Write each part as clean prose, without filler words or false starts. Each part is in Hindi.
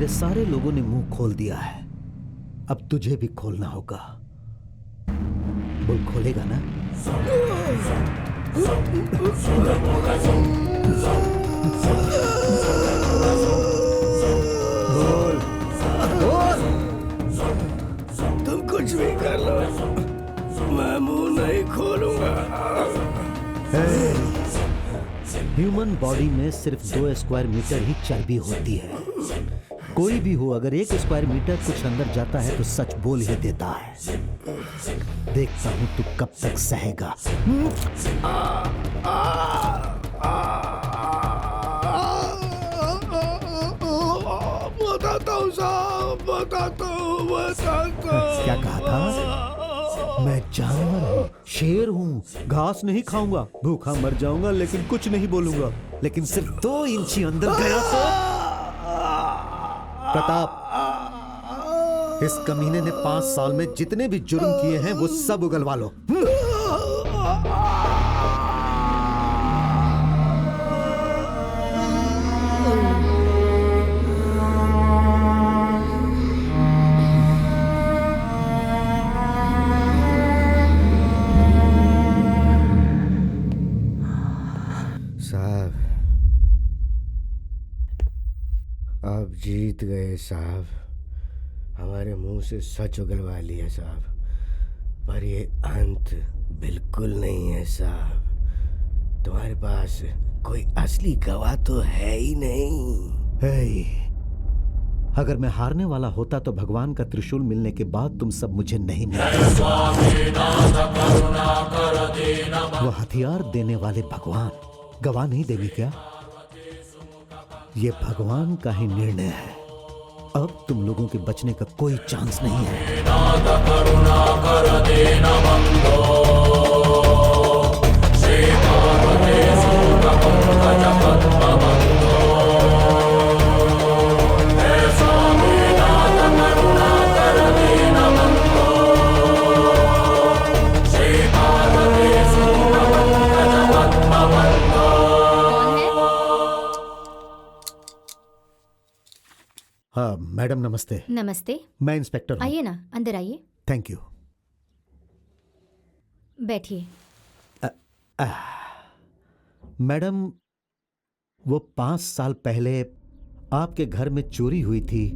मेरे सारे लोगों ने मुंह खोल दिया है, अब तुझे भी खोलना होगा। बोल, खोलेगा ना? बोल बोल। तुम कुछ भी कर लो, मैं मुंह नहीं खोलूंगा। ह्यूमन बॉडी में सिर्फ 2 स्क्वायर मीटर ही चर्बी होती है। कोई भी हो, अगर 1 स्क्वायर मीटर कुछ अंदर जाता है तो सच बोल ही देता है। देखता हूं तू कब तक सहेगा। बताता हूँ साहब, बताता हूँ। क्या कहा था? मैं जानवर हूँ, शेर हूँ, घास नहीं खाऊंगा, भूखा मर जाऊंगा लेकिन कुछ नहीं बोलूंगा। लेकिन सिर्फ 2 इंची अंदर गया तो प्रताप, इस कमीने ने 5 साल में जितने भी जुर्म किए हैं वो सब उगलवा लो। साहब, आप जीत गए साहब। हमारे मुंह से सच उगलवा लिया साहब, पर ये अंत बिल्कुल नहीं है साहब। तुम्हारे पास कोई असली गवाह तो है ही नहीं। अगर मैं हारने वाला होता तो भगवान का त्रिशूल मिलने के बाद तुम सब मुझे नहीं मिलते। वो हथियार देने वाले भगवान गवाह नहीं देंगे क्या? ये भगवान का ही निर्णय है। अब तुम लोगों के बचने का कोई चांस नहीं है। हाँ मैडम, नमस्ते। नमस्ते। मैं इंस्पेक्टर हूँ। आइए ना, अंदर आइए। Thank you. बैठिए। मैडम, वो 5 साल पहले आपके घर में चोरी हुई थी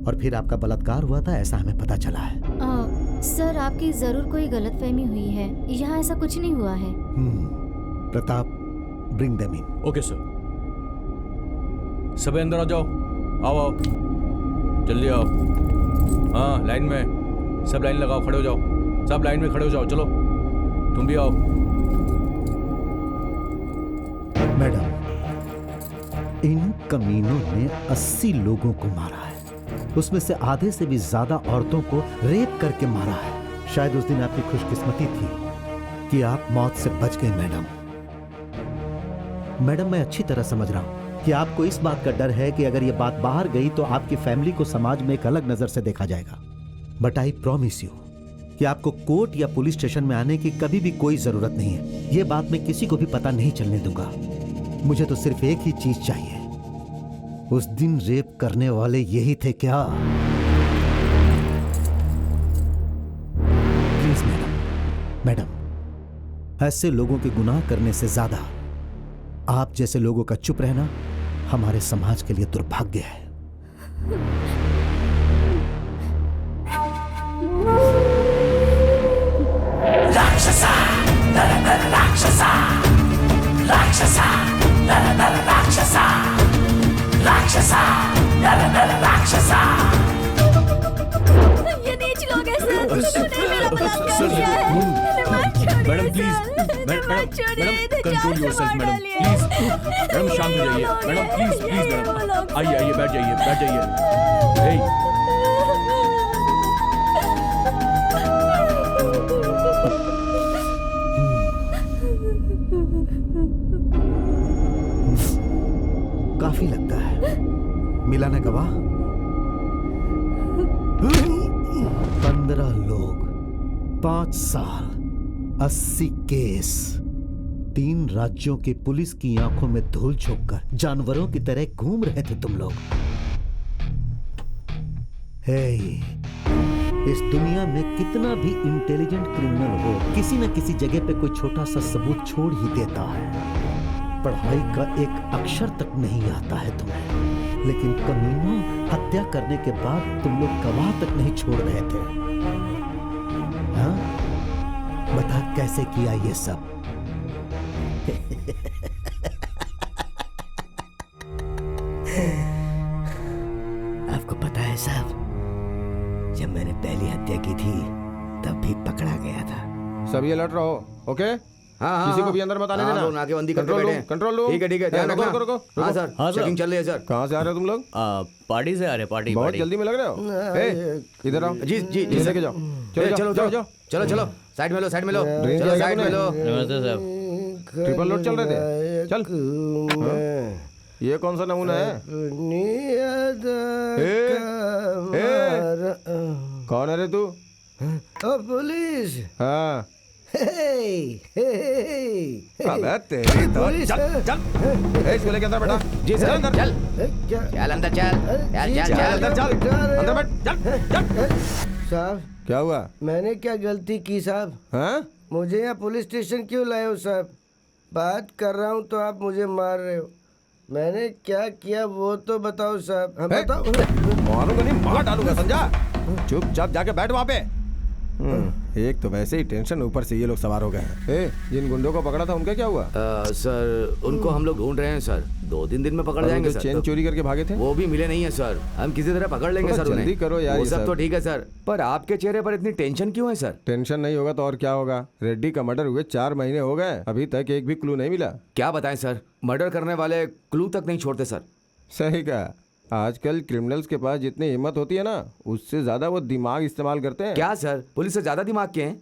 और फिर आपका बलात्कार हुआ था, ऐसा हमें पता चला है। सर, आपकी जरूर कोई गलतफहमी हुई है, यहाँ ऐसा कुछ नहीं हुआ है। Pratap, bring them in. Okay sir. सब अंदर आ जाओ। आओ आओ, जल्दी आओ। हाँ, लाइन में सब लाइन लगाओ, खड़े हो जाओ। सब लाइन में खड़े हो जाओ, चलो तुम भी आओ। मैडम, इन कमीनों ने 80 लोगों को मारा है, उसमें से आधे से भी ज्यादा औरतों को रेप करके मारा है। शायद उस दिन आपकी खुशकिस्मती थी कि आप मौत से बच गए। मैडम, मैं अच्छी तरह समझ रहा हूं कि आपको इस बात का डर है कि अगर यह बात बाहर गई तो आपकी फैमिली को समाज में एक अलग नजर से देखा जाएगा। बट आई प्रॉमिस यू कि आपको कोर्ट या पुलिस स्टेशन में आने की कभी भी कोई जरूरत नहीं है। यह बात मैं किसी को भी पता नहीं चलने दूंगा। मुझे तो सिर्फ एक ही चीज चाहिए। उस दिन रेप करने वाले यही थे क्या? प्लीज मैडम, ऐसे लोगों के गुनाह करने से ज्यादा आप जैसे लोगों का चुप रहना हमारे समाज के लिए दुर्भाग्य है। राक्षसा, नर नर राक्षसा, राक्षसा, नर नर राक्षसा, राक्षसा, नर नर राक्षसा। ये नीच लोग हैं सर, उन्होंने मेरा बलात्कार किया है। Madam please, madam control yourself madam, please. Madam शांत हो जाइए मैडम, प्लीज प्लीज मैडम। आइए आइए, बैठ जाइए बैठ जाइए। काफी लगता है। मिला ना गवाह? 15 लोग, 5 साल, 80 केस। 3 राज्यों की पुलिस की आंखों में धूल झोंककर जानवरों की तरह घूम रहे थे तुम लोग। हे, इस दुनिया में कितना भी इंटेलिजेंट क्रिमिनल हो, किसी न किसी जगह पे कोई छोटा सा सबूत छोड़ ही देता है। पढ़ाई का एक अक्षर तक नहीं आता है तुम्हें, लेकिन कमीनों, हत्या करने के बाद तुम लोग गवाह तक नहीं छोड़ रहे थे। हाँ? बता कैसे किया ये सब? आपको पता है साहब, जब मैंने पहली हत्या की थी तब भी पकड़ा गया था। सभी अलर्ट रहो, ओके? हाँ, किसी को भी अंदर मत आने देना। नाकेबंदी कंट्रोल रूम, कंट्रोल रूम। ठीक है, ध्यान रखना। रुको। हाँ सर, चेकिंग चल रही है सर। कहाँ से आ रहे हो तुम लोग? पार्टी से आ रहे, पार्टी बहुत जल्दी में लग रहे हो। ए, इधर आओ। जी इसे लेके जाओ। चलो साइड में लो ड्रिंक चलो किया साइड में लो। नमस्ते साहब। ट्रिपल लोड चल रहे थे। चल। ये कौन सा नमूना है? कौन है रे तू? पुलिस। हाँ। अबे तेरी तो चल। इसको लेके अंदर बैठा। जी सर, अंदर चल अंदर चल अंदर चल। अंदर बैठ। चल। साहब, क्या हुआ? मैंने क्या गलती की साहब? हाँ? मुझे यहाँ पुलिस स्टेशन क्यों लाए हो साहब? बात कर रहा हूँ तो आप मुझे मार रहे हो। मैंने क्या किया वो तो बताओ साहब। हम बताओ। मारूंगा नहीं, मार डालूंगा, समझा? चुपचाप जाके बैठ वहाँ पे। एक तो वैसे ही टेंशन, ऊपर से ये लोग सवार हो गए हैं। जिन गुंडों को पकड़ा था उनका क्या हुआ? सर, उनको हम लोग ढूंढ रहे हैं सर। 2-3 दिन में पकड़ जाएंगे सर। चेन चोरी करके भागे थे वो भी मिले नहीं है सर। हम किसी तरह पकड़ लेंगे सर। जल्दी करो यार। वो सब तो ठीक है सर, पर आपके चेहरे पर इतनी टेंशन क्यों है सर? टेंशन नहीं होगा तो और क्या होगा? रेड्डी का मर्डर हुए 4 महीने हो गए, अभी तक एक भी क्लू नहीं मिला। क्या बताएं सर, मर्डर करने वाले क्लू तक नहीं छोड़ते सर। सही कहा। आजकल क्रिमिनल्स के पास जितनी हिम्मत होती है ना, उससे ज्यादा वो दिमाग इस्तेमाल करते हैं। क्या सर, पुलिस से ज्यादा दिमाग के हैं?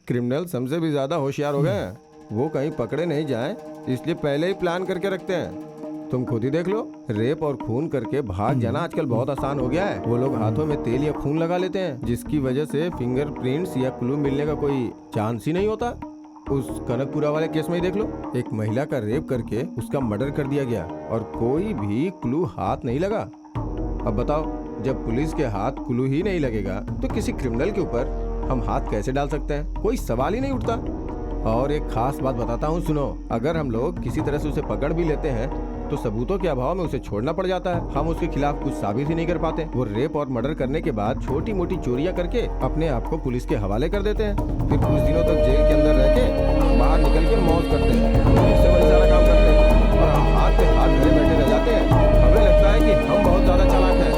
क्रिमिनल्स हमसे भी ज्यादा होशियार हो गए हैं। वो कहीं पकड़े नहीं जाएं, इसलिए पहले ही प्लान करके रखते हैं। तुम खुद ही देख लो, रेप और खून करके भाग जाना आजकल बहुत आसान हो गया है। वो लोग हाथों में तेल या खून लगा लेते हैं, जिसकी वजह से फिंगरप्रिंट्स या क्लू मिलने का कोई चांस ही नहीं होता। उस कनकपुरा वाले केस में ही देख लो, एक महिला का रेप करके उसका मर्डर कर दिया गया और कोई भी क्लू हाथ नहीं लगा। अब बताओ, जब पुलिस के हाथ क्लू ही नहीं लगेगा तो किसी क्रिमिनल के ऊपर हम हाथ कैसे डाल सकते हैं? कोई सवाल ही नहीं उठता। और एक खास बात बताता हूँ, सुनो। अगर हम लोग किसी तरह से उसे पकड़ भी लेते हैं तो सबूतों के अभाव में उसे छोड़ना पड़ जाता है। हम उसके खिलाफ कुछ साबित ही नहीं कर पाते। वो रेप और मर्डर करने के बाद छोटी मोटी चोरियां करके अपने आप को पुलिस के हवाले कर देते हैं, फिर कुछ दिनों तक जेल के अंदर रह के बाहर निकल के मौज करते हैं, इससे बड़ी सारा काम करते हैं और हम हाथ पे हाथ धरे बैठे रह जाते हैं। हमें लगता है कि हम बहुत ज्यादा चालाक हैं,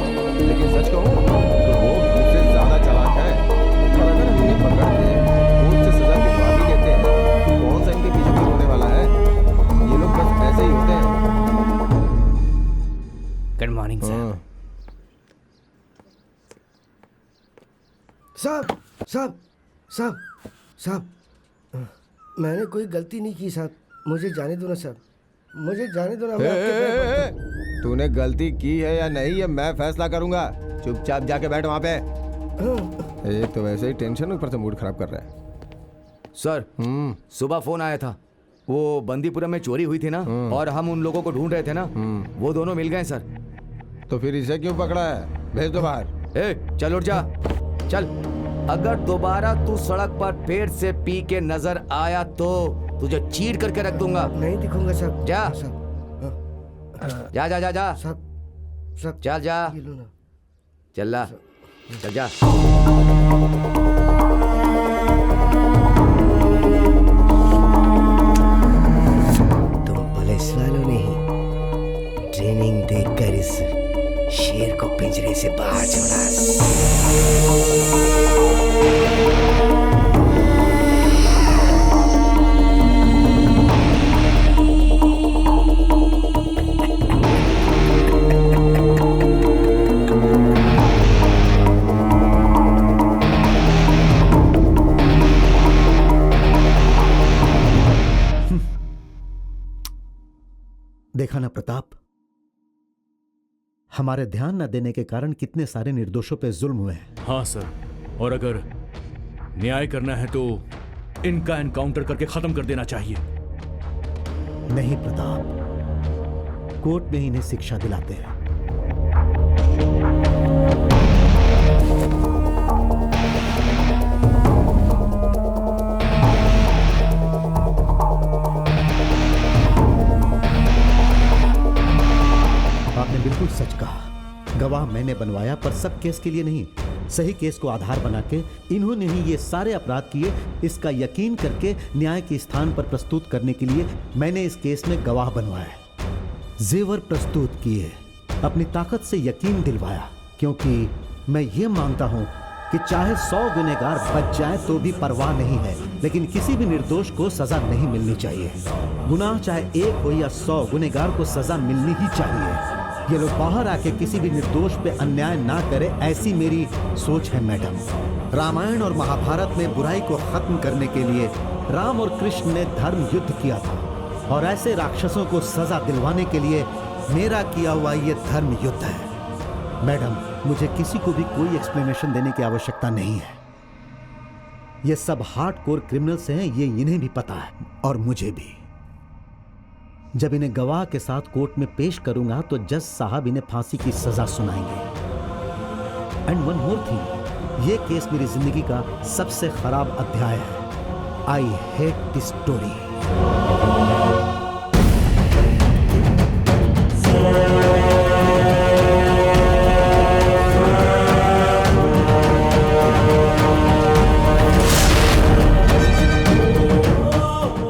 लेकिन सच कहूँ तो वो हमसे ज्यादा चालाक है। और अगर हम उन्हें पकड़ के कोर्ट से सजा दिलवा भी देते हैं तो कौन सा इनके पीछे होने वाला है? ये लोग बस ऐसे ही होते हैं। Good morning sir. साहब साहब साहब साहब, मैंने कोई गलती नहीं की साहब। मुझे जाने दो ना साहब, मुझे जाने दो ना। मैं आपके पैर पड़ता हूं। तूने गलती की है या नहीं, ये मैं फैसला करूंगा। चुपचाप जाके बैठ वहाँ पे। एक तो वैसे ही टेंशन, ऊपर से मूड खराब कर रहा है। सर, सुबह फोन आया था। वो बंदीपुरा में चोरी हुई थी ना, और हम उन लोगों को ढूंढ रहे थे ना, वो दोनों मिल गए सर। तो फिर इसे क्यों पकड़ा है? भेज दो बाहर। चल उठ जा, चल। अगर दोबारा तू सड़क पर पेट से पी के नजर आया तो तुझे चीर करके रख दूंगा। नहीं दिखूंगा सब। जा जा जा जा जा सब सब। चल जा, चल ला, चल जा। तुम पुलिस वालों ने ही ट्रेनिंग देकर इस शेर को पिंजरे से बाहर छोड़ा। देखा ना प्रताप, हमारे ध्यान न देने के कारण कितने सारे निर्दोषों पे जुल्म हुए हैं। हाँ सर, और अगर न्याय करना है तो इनका एनकाउंटर करके खत्म कर देना चाहिए। नहीं प्रताप, कोर्ट में इन्हें शिक्षा दिलाते हैं। बिल्कुल सच कहा। गवाह मैंने बनवाया, पर सब केस के लिए नहीं। सही केस को आधार बना के इन्होंने ही ये सारे अपराध किए, इसका यकीन करके न्याय के स्थान पर प्रस्तुत करने के लिए मैंने इस केस में गवाह बनवाया, जेवर प्रस्तुत किए, अपनी ताकत से यकीन दिलवाया, क्योंकि मैं ये मानता हूं कि चाहे 100 गुनहगार बच जाए तो भी परवाह नहीं है, लेकिन किसी भी निर्दोष को सजा नहीं मिलनी चाहिए। गुनाह चाहे 1 हो या 100, गुनहगार को सजा मिलनी ही चाहिए। ये लोग बाहर आके किसी भी निर्दोष पे अन्याय ना करे, ऐसी मेरी सोच है मैडम। रामायण और महाभारत में बुराई को खत्म करने के लिए राम और कृष्ण ने धर्म युद्ध किया था, और ऐसे राक्षसों को सजा दिलवाने के लिए मेरा किया हुआ ये धर्म युद्ध है। मैडम, मुझे किसी को भी कोई एक्सप्लेनेशन देने की आवश्यकता नहीं है। ये सब हार्डकोर क्रिमिनल्स हैं, ये इन्हें भी पता है और मुझे भी। जब इन्हें गवाह के साथ कोर्ट में पेश करूंगा तो जज साहब इन्हें फांसी की सजा सुनाएंगे। एंड वन मोर थिंग, ये केस मेरी जिंदगी का सबसे खराब अध्याय है। I hate this story.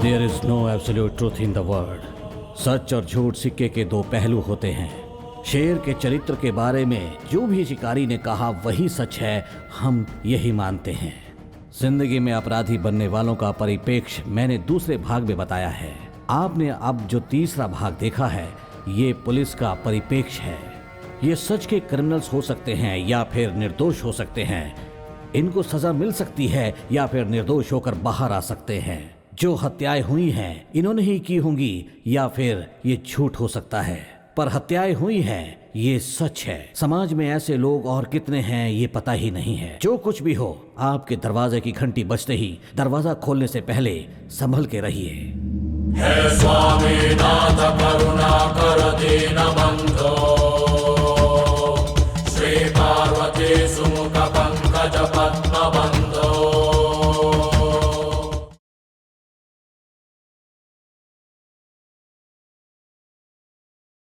There is no absolute truth in the world. सच और झूठ सिक्के के 2 पहलू होते हैं। शेर के चरित्र के बारे में जो भी शिकारी ने कहा वही सच है, हम यही मानते हैं। जिंदगी में अपराधी बनने वालों का परिप्रेक्ष्य मैंने दूसरे भाग में बताया है। आपने अब जो तीसरा भाग देखा है, ये पुलिस का परिप्रेक्ष्य है। ये सच के क्रिमिनल्स हो सकते हैं या फिर निर्दोष हो सकते हैं। इनको सजा मिल सकती है या फिर निर्दोष होकर बाहर आ सकते हैं। जो हत्याएं हुई हैं इन्होंने ही की होंगी, या फिर ये झूठ हो सकता है, पर हत्याएं हुई हैं ये सच है। समाज में ऐसे लोग और कितने हैं ये पता ही नहीं है। जो कुछ भी हो, आपके दरवाजे की घंटी बजते ही दरवाजा खोलने से पहले संभल के रहिए। हे स्वामी नाथ करुणा कर दीन बंधो